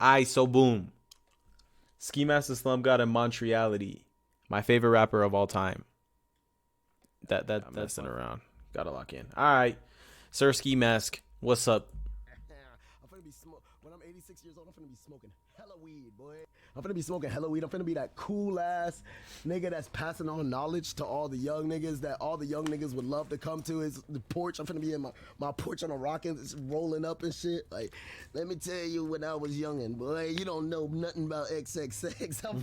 Aight, so boom. Mask the Slump God and Montreality. My favorite rapper of all time. That's messing around. Gotta lock in. Alright. Sir Ski Mask, what's up? I'm finna be when I'm 86 years old, I'm finna be smoking hella weed, boy. I'm finna be smoking hella weed. I'm finna be that cool ass nigga that's passing on knowledge to all the young niggas that all the young niggas would love to come to his the porch. I'm finna be in my porch on a rockin', rolling up and shit. Like, let me tell you, when I was youngin', boy, you don't know nothing about XXX. I'm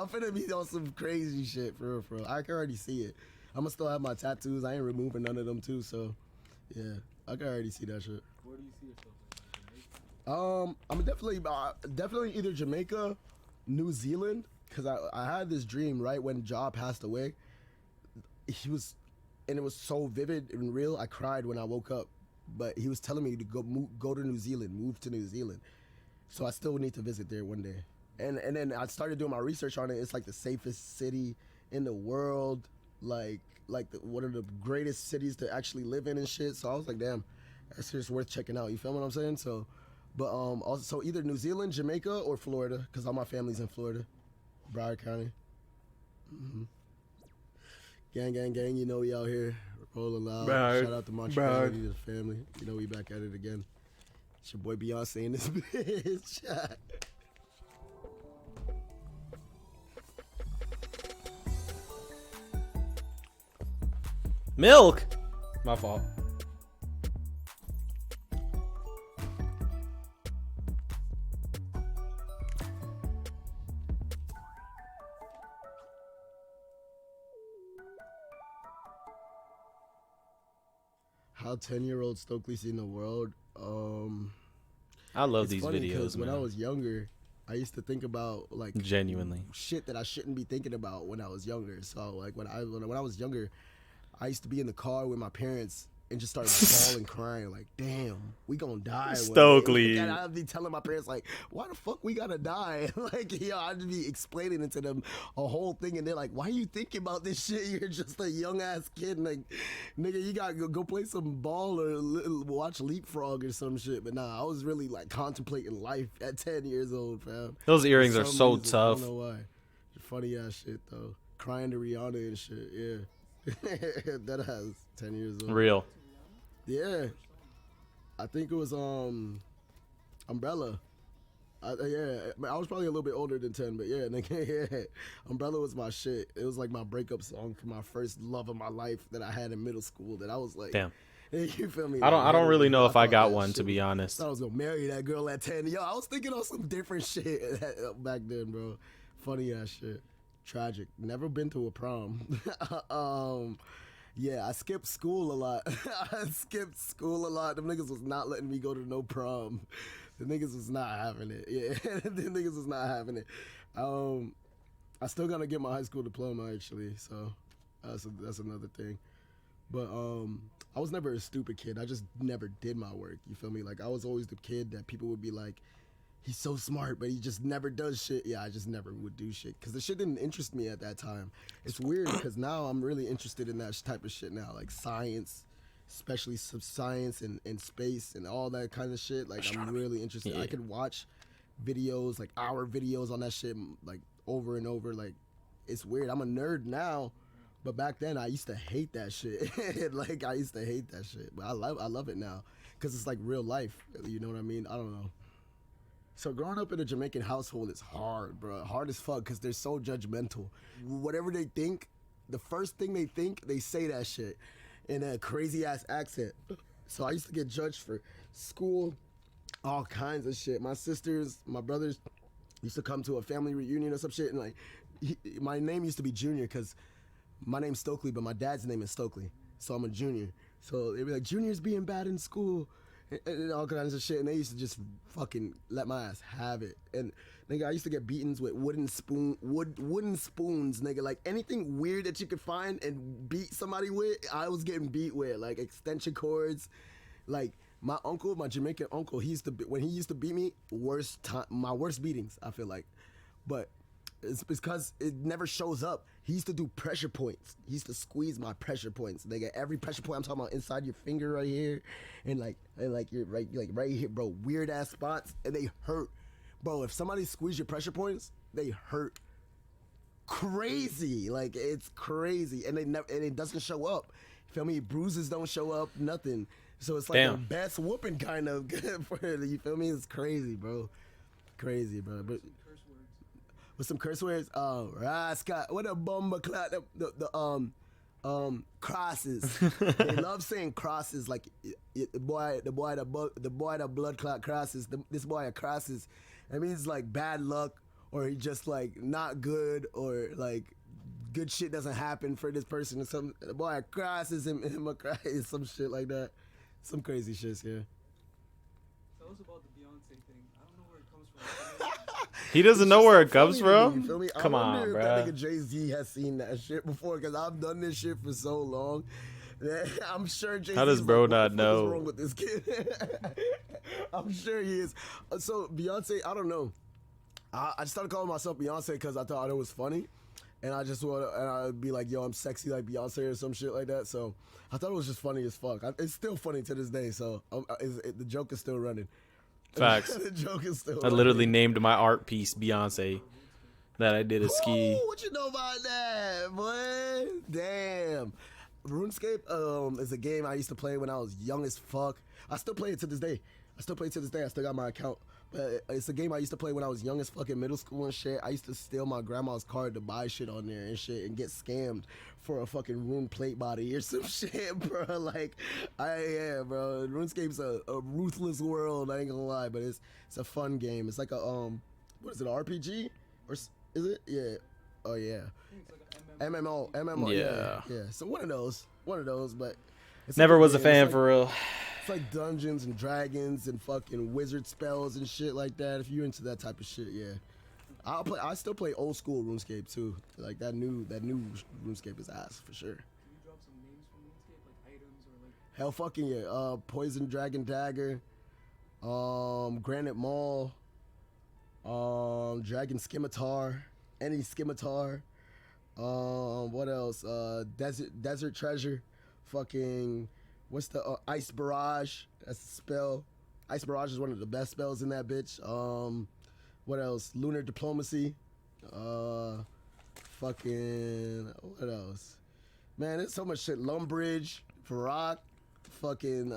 finna be on some crazy shit, for real. I can already see it. I'ma still have my tattoos. I ain't removing none of them too, so yeah, I can already see that shit. Where do you see yourself? I'm definitely either Jamaica, New Zealand, because I had this dream right when Ja passed away. And it was so vivid and real. I cried when I woke up, but he was telling me to go to New Zealand, move to New Zealand. So I still need to visit there one day. And then I started doing my research on it. It's like the safest city in the world, like one of the greatest cities to actually live in and shit. So I was like, damn, that's just worth checking out. You feel what I'm saying? So. But also either New Zealand, Jamaica, or Florida, because all my family's in Florida, Broward County. Gang, you know we out here rolling loud. Shout out to Montreality, to the family. You know we back at it again. It's your boy Beyonce in this bitch. Milk! My fault. How 10-year-old Stokely seen the world? I love these videos, when man. I was younger, I used to think about like genuinely shit that I shouldn't be thinking about when I was younger. So like when I was younger, I used to be in the car with my parents and just start bawling, crying, like, damn, we gonna die. Stokely. And I'd be telling my parents, like, why the fuck we gotta die? Like, I'd be explaining it to them a whole thing, and they're like, why are you thinking about this shit? You're just a young ass kid. And like, nigga, you gotta go play some ball or watch Leapfrog or some shit. But nah, I was really like contemplating life at 10 years old, fam. Those earrings are so tough. I don't know why. Funny ass shit though. Crying to Rihanna and shit. Yeah. That has 10 years old. Real. Yeah, I think it was Umbrella. I was probably a little bit older than 10, but yeah, nigga, yeah, Umbrella was my shit. It was like my breakup song for my first love of my life that I had in middle school. That I was like, damn. You feel me? I don't really know if I got one, to be honest. I thought I was gonna marry that girl at 10. Yo, I was thinking on some different shit back then, bro. Funny ass shit. Tragic. Never been to a prom. Yeah, I skipped school a lot. Them niggas was not letting me go to no prom. The niggas was not having it. Yeah, the niggas was not having it. I still gotta get my high school diploma, actually, so that's another thing. But I was never a stupid kid. I just never did my work. You feel me? Like, I was always the kid that people would be like, he's so smart, but he just never does shit. Yeah, I just never would do shit because the shit didn't interest me at that time. It's weird because now I'm really interested in that type of shit now, like science, especially science and space and all that kind of shit. Like, I'm really interested. Yeah. I could watch videos, like hour videos on that shit, like over and over. Like, it's weird. I'm a nerd now, but back then I used to hate that shit. Like, I used to hate that shit, but I love it now because it's like real life. You know what I mean? I don't know. So growing up in a Jamaican household is hard, bro. Hard as fuck because they're so judgmental. Whatever they think, the first thing they think, they say that shit in a crazy ass accent. So I used to get judged for school, all kinds of shit. My sisters, my brothers used to come to a family reunion or some shit, and like, my name used to be Junior because my name's Stokely, but my dad's name is Stokely, so I'm a junior. So they'd be like, Junior's being bad in school. And all kinds of shit, and they used to just fucking let my ass have it. And nigga, I used to get beatings with wooden spoons, nigga. Like, anything weird that you could find and beat somebody with, I was getting beat with. Like, extension cords. Like, my uncle, my Jamaican uncle, when he used to beat me, my worst beatings, I feel like. But it's because it never shows up. He used to do pressure points. He used to squeeze my pressure points. They get every pressure point. I'm talking about inside your finger right here, and like you're right here, bro. Weird ass spots, and they hurt. bro, if somebody squeeze your pressure points, they hurt crazy. Like it's crazy, and it doesn't show up. Feel me? Bruises don't show up, nothing. So it's like the best whooping kind of for it. You feel me? It's crazy, bro. Crazy, bro. But with some curse words, Scott, what a bomber clot. The crosses. They love saying crosses. Like the boy that blood clot crosses. This boy that crosses. It means like bad luck, or he just like not good, or like good shit doesn't happen for this person or something. The boy crosses him some shit like that. Some crazy shit here. Tell us about the Beyonce thing. I don't know where it comes from. He doesn't know where it comes from. You feel me? Come on, I wonder bro. if that nigga Jay-Z has seen that shit before, because I've done this shit for so long. I'm sure Jay-Z. How does bro not know? What's wrong with this kid? I'm sure he is. So Beyonce, I don't know. I started calling myself Beyonce because I thought it was funny, and I'd be like, yo, I'm sexy like Beyonce or some shit like that. So I thought it was just funny as fuck. It's still funny to this day. So the joke is still running. Facts. The joke is still I literally named my art piece Beyonce that I did a ski. Ooh, what you know about that, boy? Damn. RuneScape is a game I used to play when I was young as fuck. I still play it to this day. I still got my account. But it's a game I used to play when I was young as fuck in middle school and shit. I used to steal my grandma's card to buy shit on there and shit and get scammed for a fucking rune plate body or some shit, bro. Like, bro. RuneScape's a ruthless world, I ain't gonna lie, but it's a fun game. It's like a, what is it, an RPG? Or is it? Yeah. Oh, yeah. Like MMO. Yeah. So one of those, but it's Never was a fan for real. It's like Dungeons and Dragons and fucking wizard spells and shit like that. If you're into that type of shit, yeah. I still play old school RuneScape too. Like that new RuneScape is ass for sure. Can you drop some names from RuneScape, like items or like? Hell fucking yeah. Poison Dragon Dagger, Granite Maul, Dragon Scimitar, any Scimitar. What else? Desert Treasure, fucking. What's the Ice Barrage? That's the spell. Ice Barrage is one of the best spells in that bitch. What else? Lunar Diplomacy. Fucking what else? Man, there's so much shit. Lumbridge, Varrock, fucking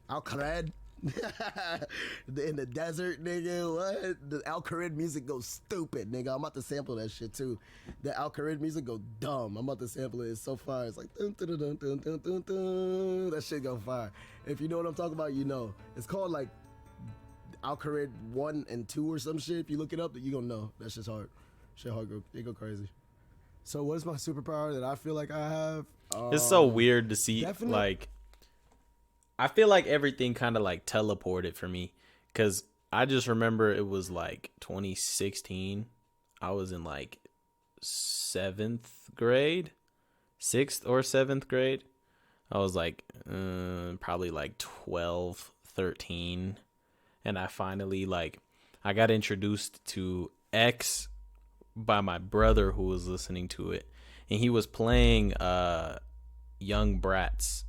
Al-Kharid. In the desert, nigga. What? The Al-Kharid music goes stupid, nigga. I'm about to sample that shit too. The Al-Kharid music go dumb. I'm about to sample it. It's so fire. It's like dun, dun, dun, dun, dun, dun, dun. That shit go fire. If you know what I'm talking about, you know. It's called like Al-Kharid 1 and 2 or some shit. If you look it up, you gonna know. That shit's hard. Shit hard. It go crazy. So what's my superpower that I feel like I have? It's so weird to see. definitely- Like, I feel like everything kind of like teleported for me, because I just remember it was like 2016. I was in like 7th grade, 6th or 7th grade. I was like probably like 12, 13. And I finally I got introduced to X by my brother who was listening to it. And he was playing Young Brats.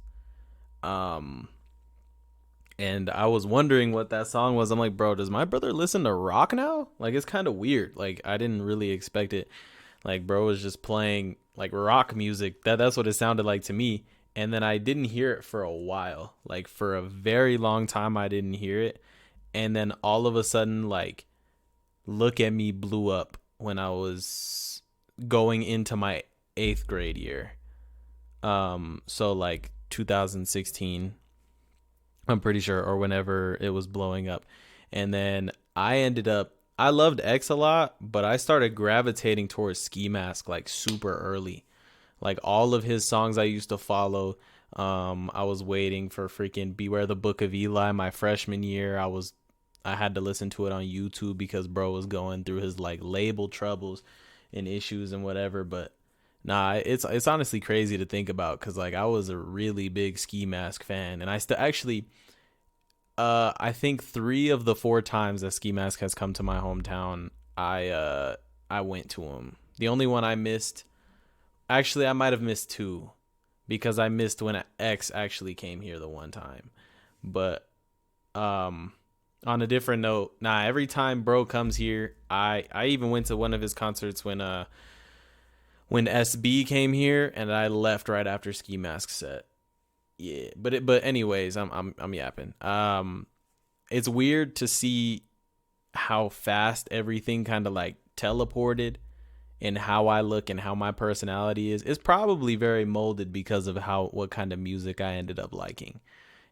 And I was wondering what that song was. I'm like, bro, does my brother listen to rock now? Like, it's kind of weird. Like, I didn't really expect it. Like, bro was just playing like rock music. That's what it sounded like to me. And then I didn't hear it for a while. Like, for a very long time, I didn't hear it. And then all of a sudden, like, Look at Me blew up when I was going into my 8th grade year. So like 2016. I'm pretty sure, or whenever it was blowing up. And then I loved X a lot, but I started gravitating towards Ski Mask like super early. Like all of his songs I used to follow. I was waiting for freaking Beware the Book of Eli my freshman year. I had to listen to it on YouTube because bro was going through his like label troubles and issues and whatever. But nah, it's honestly crazy to think about, because like I was a really big Ski Mask fan, and I still actually I think 3 of the 4 times that Ski Mask has come to my hometown, I went to him. The only one I missed, actually I might have missed 2, because I missed when X actually came here the one time. But On a different note, nah, every time bro comes here, I even went to one of his concerts when SB came here, and I left right after Ski Mask set. Yeah, but anyways, I'm yapping. It's weird to see how fast everything kind of like teleported, and how I look and how my personality is. It's probably very molded because of what kind of music I ended up liking.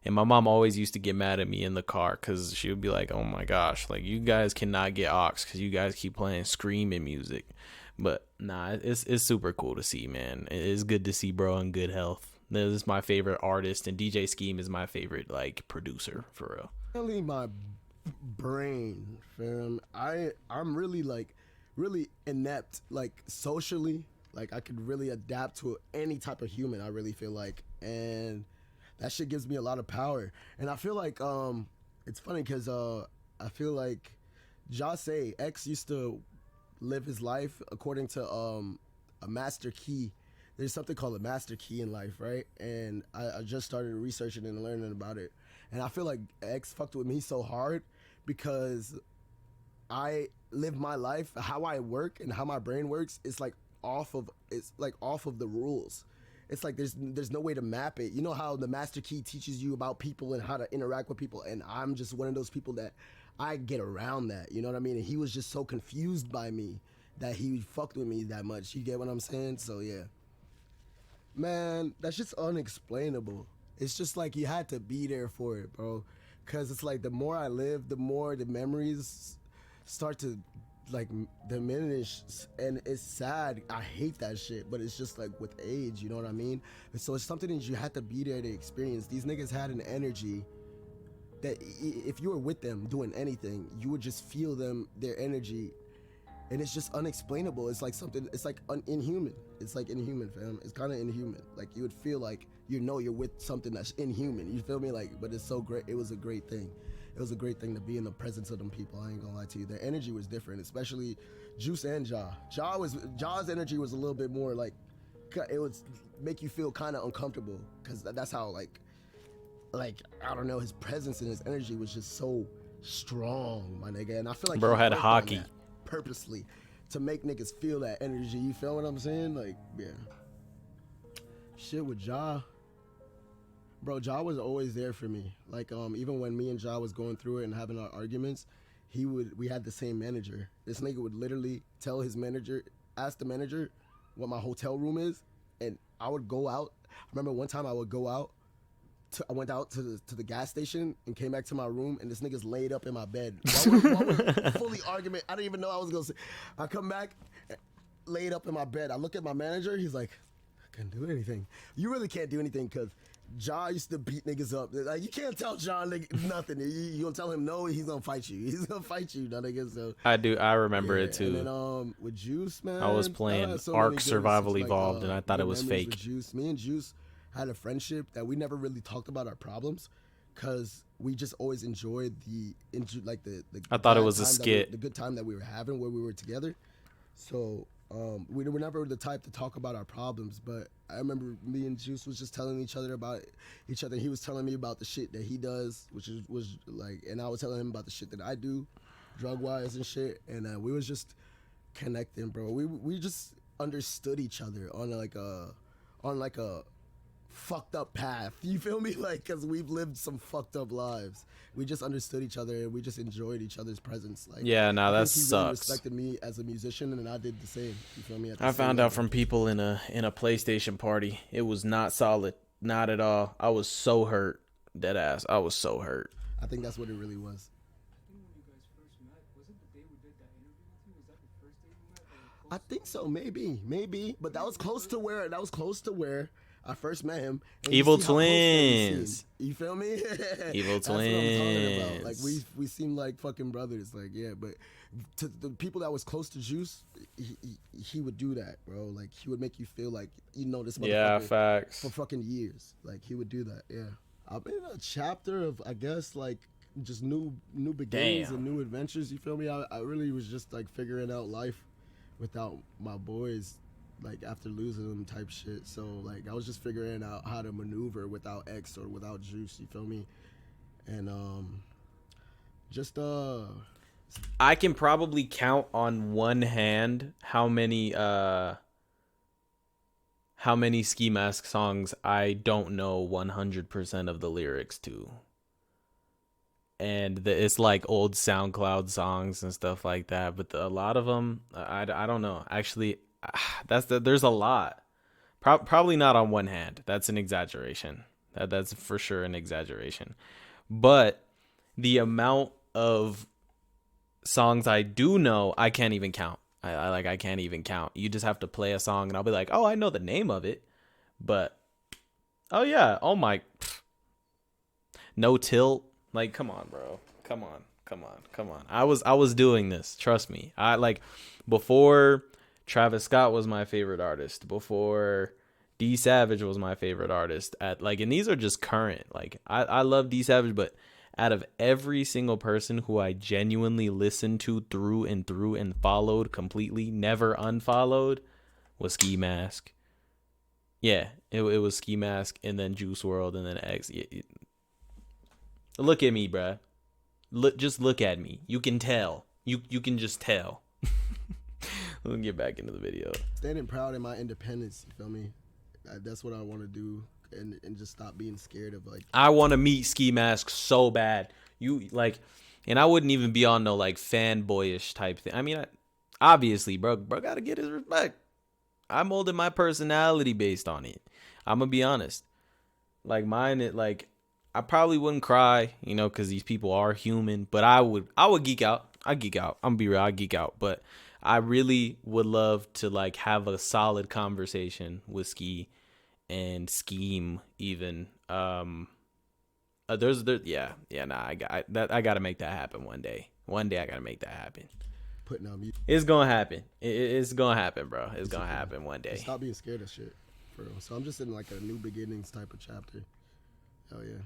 And my mom always used to get mad at me in the car because she would be like, "Oh my gosh, like you guys cannot get aux because you guys keep playing screaming music." But nah, it's super cool to see, man. It's good to see bro in good health. This is my favorite artist, and DJ Scheme is my favorite like producer for real. Really, my brain, fam. I'm really like really inept, like socially. Like I could really adapt to any type of human. I really feel like, and that shit gives me a lot of power. And I feel like it's funny because I feel like Jase X used to live his life according to a master key. There's something called a master key in life, right? And I just started researching and learning about it. And I feel like X fucked with me so hard because I live my life, how I work and how my brain works. It's like off of the rules. It's like there's no way to map it. You know how the master key teaches you about people and how to interact with people, and I'm just one of those people that I get around that. You know what I mean? And he was just so confused by me that he fucked with me that much. You get what I'm saying? So yeah, man, that's just unexplainable. It's just like you had to be there for it, bro. Cause it's like the more I live, the more the memories start to like diminish, and it's sad. I hate that shit, but it's just like with age, you know what I mean? And so it's something that you had to be there to experience. These niggas had an energy that if you were with them doing anything, you would just feel their energy, and it's just unexplainable. It's like something. It's like inhuman. It's like inhuman, fam. It's kind of inhuman. Like you would feel like you're with something that's inhuman. You feel me? Like, but it's so great. It was a great thing. It was a great thing to be in the presence of them people. I ain't gonna lie to you. Their energy was different, especially Juice and Ja. Ja's energy was a little bit more like it would make you feel kind of uncomfortable because that's how like I don't know, his presence and his energy was just so strong, my nigga. And I feel like Bro he had worked on hockey. that purposely to make niggas feel that energy. You feel what I'm saying? Like, yeah. Shit with Ja. Bro, Ja was always there for me. Like, even when me and Ja was going through it and having our arguments, we had the same manager. This nigga would literally tell his manager, ask the manager what my hotel room is, and I would go out. I remember one time I would go out. I went out to the gas station and came back to my room, and this nigga's laid up in my bed. While we're fully argument, I didn't even know I was gonna say. I come back, laid up in my bed. I look at my manager. He's like, I can't do anything. You really can't do anything because Ja used to beat niggas up. Like, you can't tell Ja nothing. You gonna tell him no, he's gonna fight you. He's gonna fight you, nigga. So I remember it too. And then with Juice, man, I was playing Ark Survival Evolved, and I thought it was fake. With Juice, me and Juice had a friendship that we never really talked about our problems, cause we just always enjoyed the I thought it was a skit. The good time that we were having where we were together. So we were never the type to talk about our problems, but I remember me and Juice was just telling each other about each other. He was telling me about the shit that he does, was like, and I was telling him about the shit that I do, drug wise and shit, and we was just connecting, bro. We just understood each other on like a fucked up path. You feel me? Like, cause we've lived some fucked up lives. We just understood each other and we just enjoyed each other's presence. Like, yeah, nah, that he sucks. Really respected me as a musician, and I did the same. You feel me? I found out from people in a PlayStation party. It was not solid, not at all. I was so hurt, dead ass. I was so hurt. I think that's what it really was. I think when you guys first met, was it the day we did that interview with you? Was that the first day we met? I think so, maybe, but that was close to where I first met him. And Evil you see how close that we twins. seemed. You feel me? Evil That's what I'm talking about. twins. Like we seem like fucking brothers. Like, yeah, but to the people that was close to Juice, he would do that, bro. Like, he would make you feel like you know this motherfucker Yeah, facts. for fucking years. Like, he would do that. Yeah, I'm in a chapter of, I guess, like just new beginnings and new adventures. You feel me? I really was just like figuring out life without my boys, like after losing them type shit. So like I was just figuring out how to maneuver without X or without Juice. You feel me? And Just I can probably count on one hand how many Ski Mask songs I don't know 100% of the lyrics to. And it's like old SoundCloud songs and stuff like that, but a lot of them I don't know. Actually, there's a lot. Probably not on one hand. That's an exaggeration. That's for sure an exaggeration. But the amount of songs I do know, I can't even count. I can't even count. You just have to play a song and I'll be like, "Oh, I know the name of it." But oh yeah, oh my No Tilt. Like, come on, bro. Come on. I was doing this. Trust me. I like before Travis Scott was my favorite artist. Before D Savage was my favorite artist. And these are just current. Like, I love D Savage, but out of every single person who I genuinely listened to through and followed completely, never unfollowed, was Ski Mask. Yeah, it was Ski Mask and then Juice WRLD and then X. Look at me, bruh. Just look at me. You can tell. You can just tell. Let's get back into the video. Standing proud in my independence. You feel me? That's what I want to do, and just stop being scared of like. I want to meet Ski Mask so bad. And I wouldn't even be on no like fanboyish type thing. I mean, obviously, bro gotta get his respect. I molded my personality based on it. I'm gonna be honest. Like mine, I probably wouldn't cry, because these people are human. But I would geek out. I geek out. I'm gonna be real. I geek out. But I really would love to like have a solid conversation with Ski and Scheme even. I gotta make that happen one day. One day I gotta make that happen. Putting on music. It's gonna happen. It's gonna happen, bro. It's gonna happen one day. Stop being scared of shit, for real. So I'm just in like a new beginnings type of chapter. Hell yeah.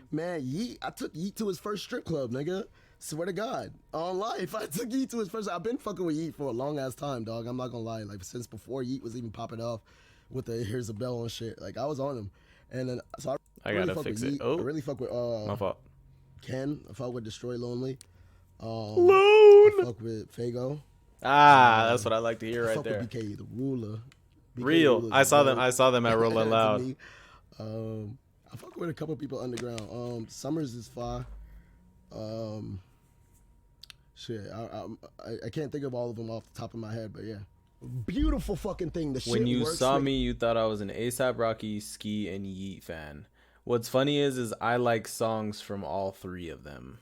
Man, I took Yeet to his first strip club, nigga. Swear to God. On life, I took Yeet to his first. I've been fucking with Yeet for a long ass time, dog. I'm not gonna lie. Like, since before Yeet was even popping off with the Here's a Bell and shit. Like, I was on him. And then, so I really gotta fuck fix with it. Yeet. Oh, I really fuck with, my fault. Ken. I fuck with Destroy Lonely. Loon. I fuck with Fago. That's what I like to hear I right fuck there. with BK, the ruler. BK Real. Ruler's I saw dope. them. I saw them at Rolling To Loud. me. I fuck with a couple people underground. Summers is fire. Shit, I can't think of all of them off the top of my head, but yeah, beautiful fucking thing. The shit When you works, saw nigga. me, you thought I was an A$AP Rocky, Ski, and Yeet fan. What's funny is I like songs from all three of them.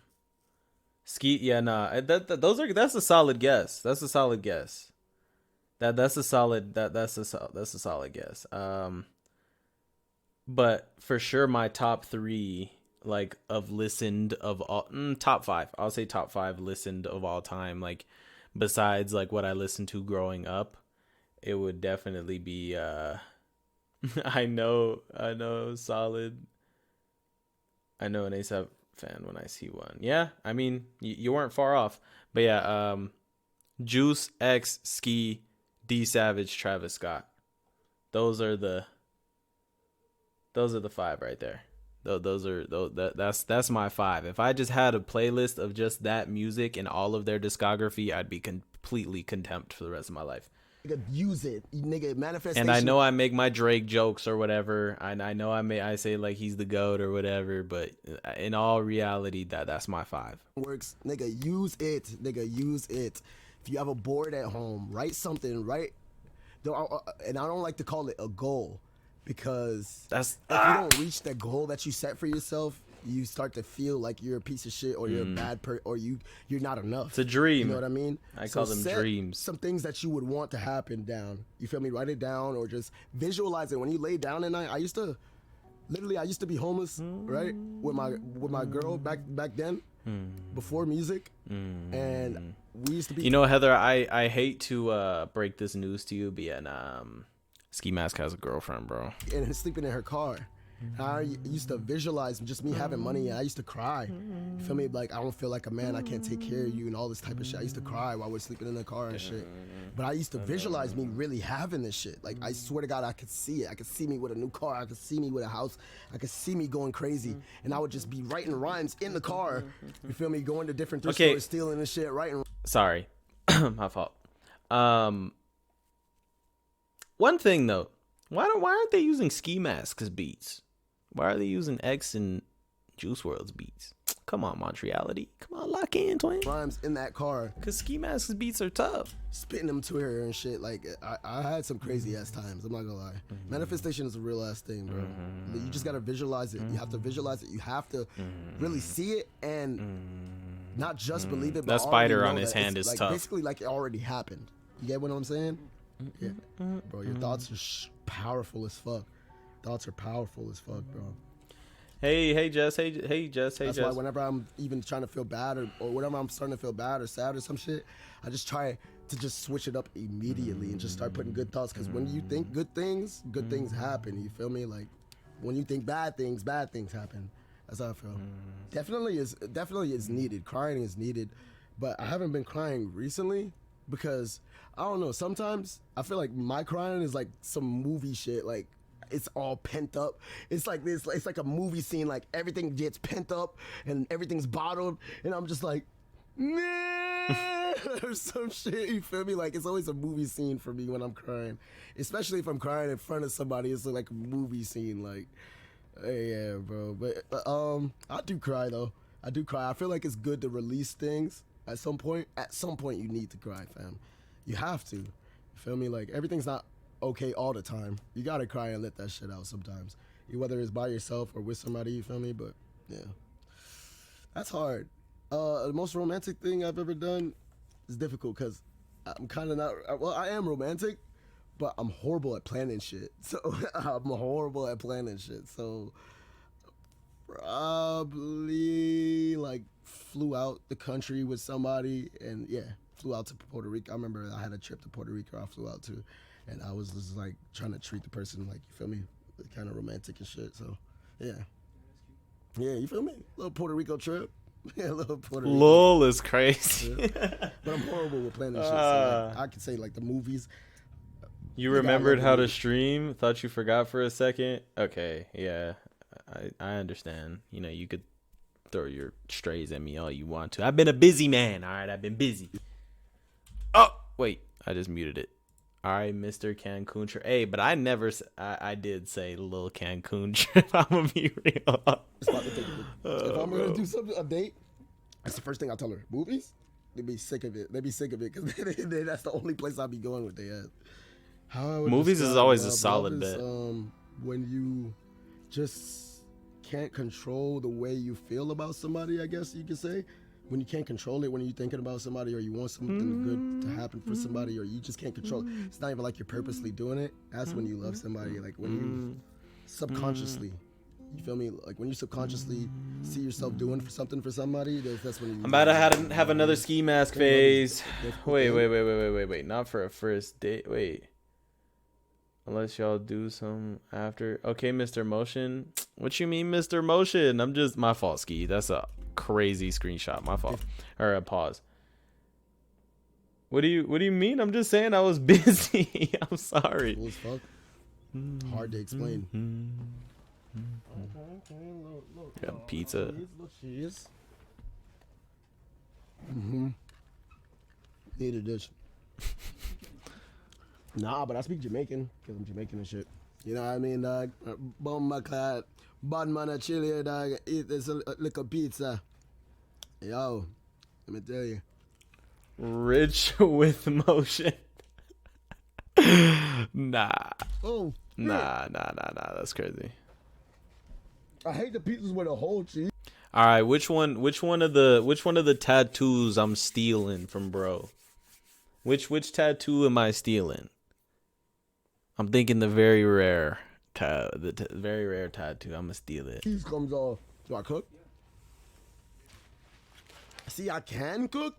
Ski, yeah, nah, that's a solid guess. That's a solid guess. That's a solid guess. But for sure, my top three, like, of listened of all, top five. I'll say top five listened of all time. Like, besides like what I listened to growing up, it would definitely be. I know, solid. I know an A$AP fan when I see one. Yeah, I mean, you weren't far off. But yeah, Juice, X, Ski, D Savage, Travis Scott. Those are the five right there. That's my five. If I just had a playlist of just that music and all of their discography, I'd be completely contempt for the rest of my life. Nigga, use it, nigga. Manifestation. And I know I make my Drake jokes or whatever. I know I say like he's the GOAT or whatever, but in all reality, that's my five. Works, nigga. Use it, nigga. Use it. If you have a board at home, write something. And I don't like to call it a goal. Because if you don't reach the goal that you set for yourself, you start to feel like you're a piece of shit or you're a bad person or you're not enough. It's a dream. You know what I mean? I call them dreams. Some things that you would want to happen down. You feel me? Write it down or just visualize it. When you lay down at night, I used to be homeless, right? With my girl back then, before music, and we used to be. You know, Heather, I hate to break this news to you, but Ski Mask has a girlfriend, bro. And sleeping in her car. I used to visualize just me having money, and I used to cry. You feel me? Like, I don't feel like a man, I can't take care of you, and all this type of shit. I used to cry while we're sleeping in the car and shit. But I used to visualize me really having this shit. Like, I swear to God, I could see it. I could see me with a new car. I could see me with a house. I could see me going crazy. And I would just be writing rhymes in the car. You feel me? Going to different thrift stores, stealing and shit, writing. Sorry. My fault. One thing, though. Why aren't they using Ski Mask as beats? Why are they using X and Juice WRLD's beats? Come on, Montreality. Come on, lock in, twin. Rhymes in that car. Because Ski Mask's beats are tough. Spitting them to her and shit. Like, I had some crazy ass times. I'm not gonna lie. Manifestation is a real ass thing, bro. You just gotta visualize it. You have to visualize it. You have to really see it and not just believe it. But that spider on his hand is like, tough. Basically, like it already happened. You get what I'm saying? Yeah, bro. Your thoughts are powerful as fuck. Thoughts are powerful as fuck, bro. Hey, Jess. Hey, Jess. That's why whenever I'm even trying to feel bad or whenever I'm starting to feel bad or sad or some shit, I just try to just switch it up immediately and just start putting good thoughts. Because when you think good things happen. You feel me? Like when you think bad things happen. That's how I feel. Definitely is needed. Crying is needed, but I haven't been crying recently because I don't know. Sometimes I feel like my crying is like some movie shit. Like it's all pent up. It's like this. It's like a movie scene. Like everything gets pent up and everything's bottled, and I'm just like, nah, or some shit. You feel me? Like it's always a movie scene for me when I'm crying, especially if I'm crying in front of somebody. It's like a movie scene. Like, yeah, bro. But I do cry though. I do cry. I feel like it's good to release things at some point. At some point, you need to cry, fam. You have to. You feel me? Like everything's not okay all the time. You gotta cry and let that shit out sometimes. Whether it's by yourself or with somebody, you feel me? But yeah, that's hard. The most romantic thing I've ever done is difficult because I'm kind of not. Well, I am romantic, but I'm horrible at planning shit. So I'm horrible at planning shit. So probably like flew out the country with somebody and yeah, flew out to Puerto Rico. I remember I had a trip to Puerto Rico I flew out to, and I was just like trying to treat the person like, you feel me, kind of romantic and shit. So yeah, you feel me? Little Puerto Rico trip. Yeah, little Puerto Rico. LOL is crazy. Yeah. But I'm horrible with planning shit. So like, I could say like the movies. You remembered how to stream? Thought you forgot for a second? Okay, yeah. I understand. You know, you could throw your strays at me all you want to. I've been a busy man. All right, I've been busy. Oh, wait. I just muted it. All right, Mr. Cancun trip. Hey, but I never, I did say little Cancun trip. I'm going to be real. If I'm going to do something, a date, that's the first thing I tell her. Movies? They'd be sick of it. They'd be sick of it because that's the only place I'd be going with their ass. Movies is always a solid bet. When you just can't control the way you feel about somebody, I guess you could say. When you can't control it, when you're thinking about somebody or you want something good to happen for somebody or you just can't control it. It's not even like you're purposely doing it. That's when you love somebody. Like when you subconsciously, you feel me? Like when you subconsciously see yourself doing something for somebody, that's when you... I'm about to have another ski mask phase. Wait. Not for a first date. Wait. Unless y'all do some after. Okay, Mr. Motion. What you mean, Mr. Motion? I'm just... My fault, Ski. That's a crazy screenshot. My fault. Or a pause. What do you mean? I'm just saying I was busy. I'm sorry. Cool as fuck. Hard to explain. Got pizza. Need a dish. Nah, but I speak Jamaican because I'm Jamaican and shit. You know what I mean, dog? Bomba clad, bad man a chill here, dog. Eat this little pizza. Yo, let me tell you. Rich with motion. Nah. Oh. Nah. That's crazy. I hate the pizzas with a whole cheese. All right, which one of the tattoos I'm stealing from bro? Which tattoo am I stealing? I'm thinking the very rare very rare tattoo. I'm gonna steal it. Cheese comes off. Do I cook? See, I can cook,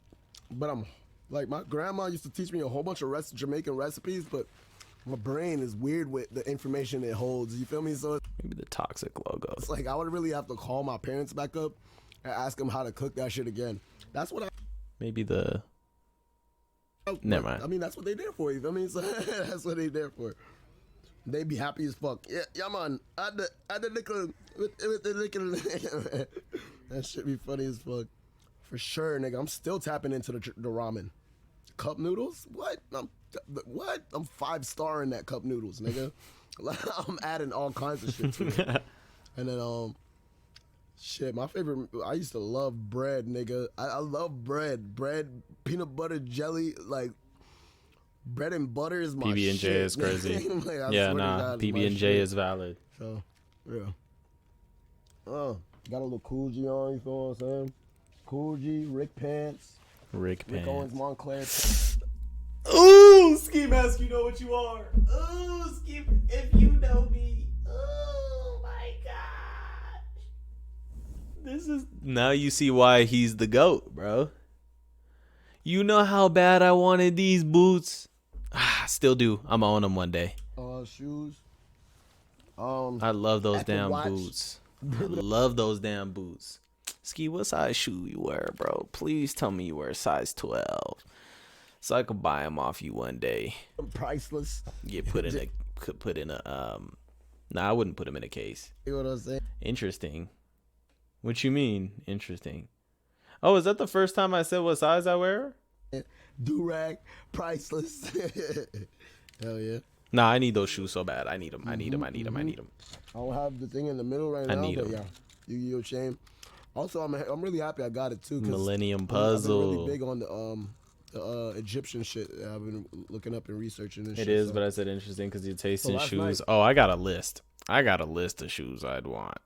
but I'm like my grandma used to teach me a whole bunch of Jamaican recipes, but my brain is weird with the information it holds. You feel me? So maybe the toxic logo. It's like I would really have to call my parents back up and ask them how to cook that shit again. That's what Maybe the. Never mind. I mean, that's what they there for. You feel me? So that's what they there for. They be happy as fuck. Yeah, man. Add the nickel with the nickel. That shit be funny as fuck. For sure, nigga. I'm still tapping into the ramen. Cup noodles? What? I'm 5-star in that cup noodles, nigga. I'm adding all kinds of shit to it. And then shit, my favorite. I used to love bread, nigga. I love bread. Bread, peanut butter, jelly, like. Bread and butter is my PB&J shit. is crazy. Like, Yeah, nah. PB&J is valid. So, yeah. Got a little Cool G on, you feel what I'm saying? Cool G, Rick Pants. Rick Owens, Pants. Montclair. Ooh, Ski Mask, you know what you are. Ooh, Ski, if you know me. Oh my gosh. This is. Now you see why he's the GOAT, bro. You know how bad I wanted these boots. Still do. I'm gonna own them one day. Shoes. I love those Apple damn Watch. boots. I love those damn boots. Ski, what size shoe you wear, bro? Please tell me you wear size 12, so I could buy them off you one day. Priceless. Get put in a. Nah, I wouldn't put them in a case. You know what I'm saying? Interesting. What you mean? Interesting. Oh, is that the first time I said what size I wear? Do-rag. Priceless. Hell yeah. Nah, I need those shoes so bad. I need them. I need them. I need them. I need them. I don't have the thing in the middle right now, need but 'em. yeah. You shame. Also, I'm really happy I got it too. Millennium I've been Puzzle. really big on the Egyptian shit. I've been looking up and researching and shit. It is, so. but I said interesting because you're tasting last shoes. night- Oh, I got a list. I got a list of shoes I'd want.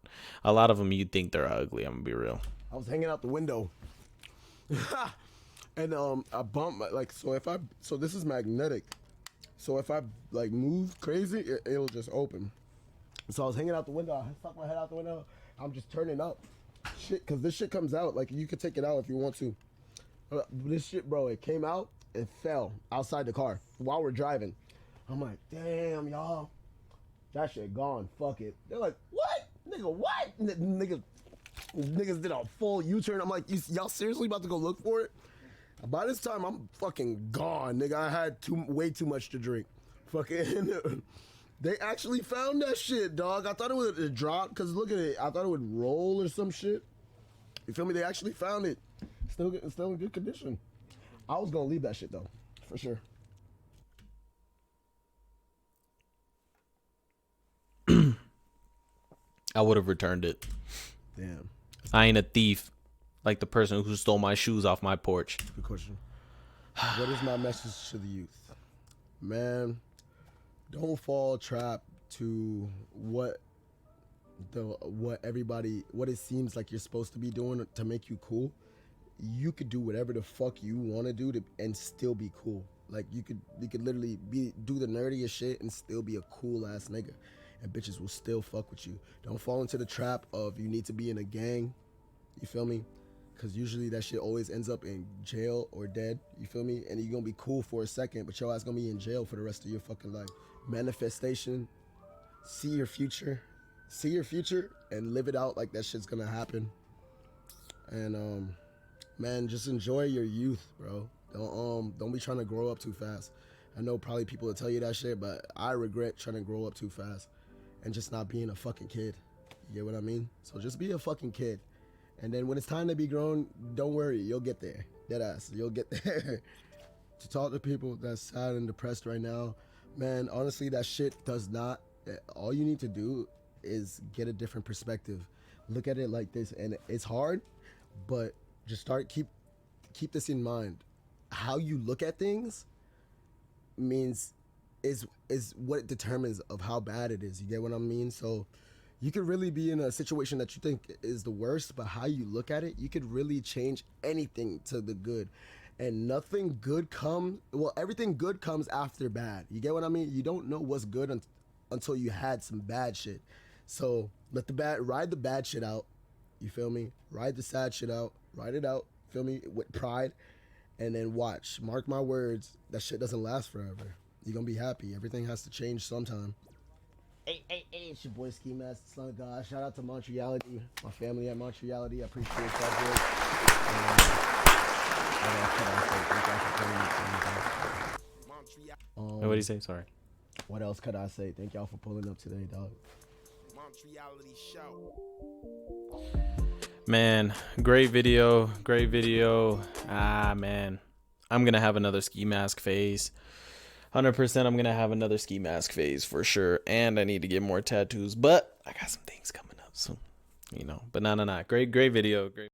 A lot of them you'd think they're ugly. I'm gonna be real. I was hanging out the window. And I bumped so this is magnetic. So if I like move crazy, it'll just open. So I was hanging out the window. I stuck my head out the window. I'm just turning up. Shit, cause this shit comes out. Like you could take it out if you want to. This shit, bro, it came out. It fell outside the car while we're driving. I'm like, damn, y'all. That shit gone. Fuck it. They're like, what? Nigga, what? Niggas did a full U-turn. I'm like, y'all seriously about to go look for it? By this time, I'm fucking gone, nigga. I had way too much to drink. Fucking, they actually found that shit, dog. I thought it would drop, because look at it. I thought it would roll or some shit. You feel me? They actually found it. Still in good condition. I was going to leave that shit, though, for sure. I would have returned it. Damn. I ain't a thief like the person who stole my shoes off my porch. Good question. What is my message to the youth? Man, don't fall trap to what it seems like you're supposed to be doing to make you cool. You could do whatever the fuck you want to do and still be cool. Like you could literally do the nerdiest shit and still be a cool ass nigga, and bitches will still fuck with you. Don't fall into the trap of you need to be in a gang. You feel me? Because usually that shit always ends up in jail or dead. You feel me? And you're gonna be cool for a second, but your ass gonna be in jail for the rest of your fucking life. Manifestation. See your future, and live it out like that shit's gonna happen. And man, just enjoy your youth, bro. Don't be trying to grow up too fast. I know probably people will tell you that shit, but I regret trying to grow up too fast and just not being a fucking kid. You get what I mean? So just be a fucking kid. And then when it's time to be grown, don't worry, you'll get there. Deadass, you'll get there. To talk to people that's sad and depressed right now, man, honestly, that shit does not. All you need to do is get a different perspective. Look at it like this, and it's hard, but just keep this in mind. How you look at things is what determines of how bad it is. You get what I mean? So you could really be in a situation that you think is the worst, but how you look at it, you could really change anything to the good. And nothing good everything good comes after bad. You get what I mean? You don't know what's good until you had some bad shit. So ride the bad shit out. You feel me? Ride the sad shit out. Ride it out. Feel me? With pride. And then watch. Mark my words. That shit doesn't last forever. You're gonna be happy. Everything has to change sometime. Hey, it's your boy Ski Mask the Slump God. Shout out to Montreality, my family at Montreality. I appreciate y'all, boys. What did he say? Sorry. What else could I say? Thank y'all for pulling up today, dog. Montreality show. Man, great video. Great video. Man. I'm going to have another ski mask phase. 100% I'm going to have another ski mask phase for sure. And I need to get more tattoos. But I got some things coming up soon. You know. But no. Great video. Great.